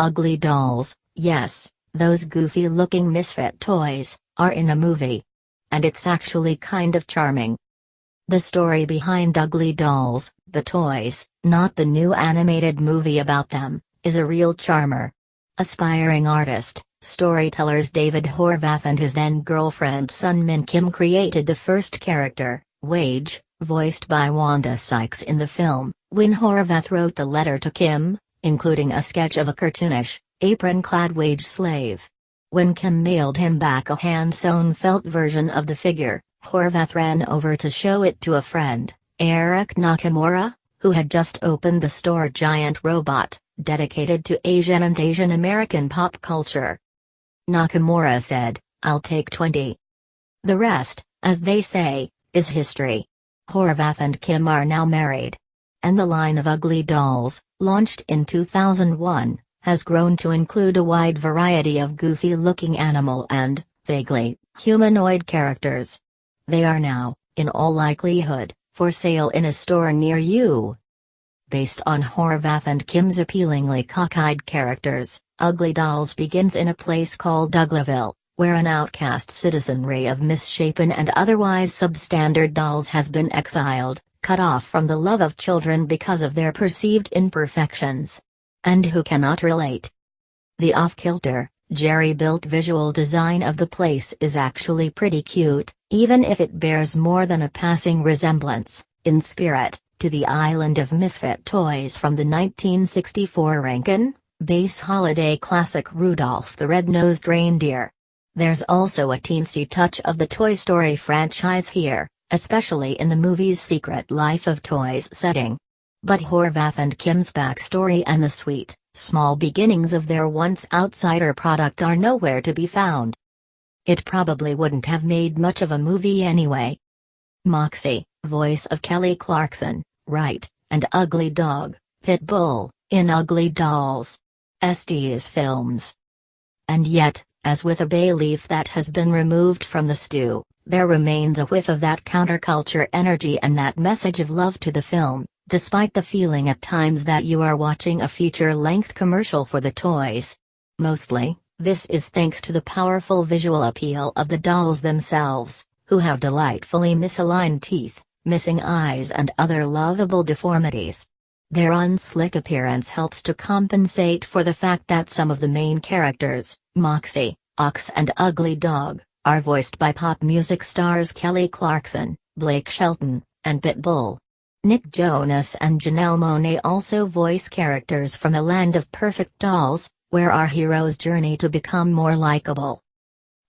Ugly Dolls, yes, those goofy-looking misfit toys, are in a movie. And it's actually kind of charming. The story behind Ugly Dolls, the toys, not the new animated movie about them, is a real charmer. Aspiring artist, storytellers David Horvath and his then-girlfriend Sun Min Kim created the first character, Wage, voiced by Wanda Sykes in the film, when Horvath wrote a letter to Kim, including a sketch of a cartoonish, apron-clad wage slave. When Kim mailed him back a hand-sewn felt version of the figure, Horvath ran over to show it to a friend, Eric Nakamura, who had just opened the store Giant Robot, dedicated to Asian and Asian American pop culture. Nakamura said, "I'll take 20. The rest, as they say, is history." Horvath and Kim are now married. And the line of Ugly Dolls, launched in 2001, has grown to include a wide variety of goofy-looking animal and, vaguely, humanoid characters. They are now, in all likelihood, for sale in a store near you. Based on Horvath and Kim's appealingly cockeyed characters, Ugly Dolls begins in a place called Uglyville, where an outcast citizenry of misshapen and otherwise substandard dolls has been exiled, cut off from the love of children because of their perceived imperfections. And who cannot relate? The off-kilter, jerry-built visual design of the place is actually pretty cute, even if it bears more than a passing resemblance, in spirit, to the island of misfit toys from the 1964 Rankin-base holiday classic Rudolph the Red-Nosed Reindeer. There's also a teensy touch of the Toy Story franchise here, especially in the movie's Secret Life of Toys setting. But Horvath and Kim's backstory and the sweet, small beginnings of their once outsider product are nowhere to be found. It probably wouldn't have made much of a movie anyway. Moxie, voice of Kelly Clarkson, right, and Ugly Dog, Pitbull, in Ugly Dolls. SD's films. And yet, as with a bay leaf that has been removed from the stew, there remains a whiff of that counterculture energy and that message of love to the film, despite the feeling at times that you are watching a feature-length commercial for the toys. Mostly, this is thanks to the powerful visual appeal of the dolls themselves, who have delightfully misaligned teeth, missing eyes and other lovable deformities. Their unslick appearance helps to compensate for the fact that some of the main characters, Moxie, Ox and Ugly Dog, are voiced by pop music stars Kelly Clarkson, Blake Shelton, and Pitbull. Nick Jonas and Janelle Monáe also voice characters from the land of perfect dolls, where our heroes journey to become more likable.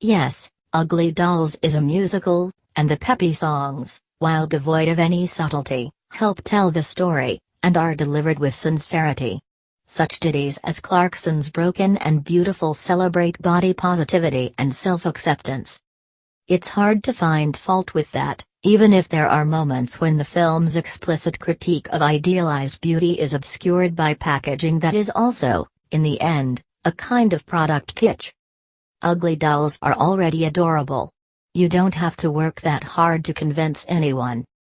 Yes, Ugly Dolls is a musical, and the peppy songs, while devoid of any subtlety, help tell the story, and are delivered with sincerity. Such ditties as Clarkson's Broken and Beautiful celebrate body positivity and self-acceptance. It's hard to find fault with that, even if there are moments when the film's explicit critique of idealized beauty is obscured by packaging that is also, in the end, a kind of product pitch. Ugly Dolls are already adorable. You don't have to work that hard to convince anyone.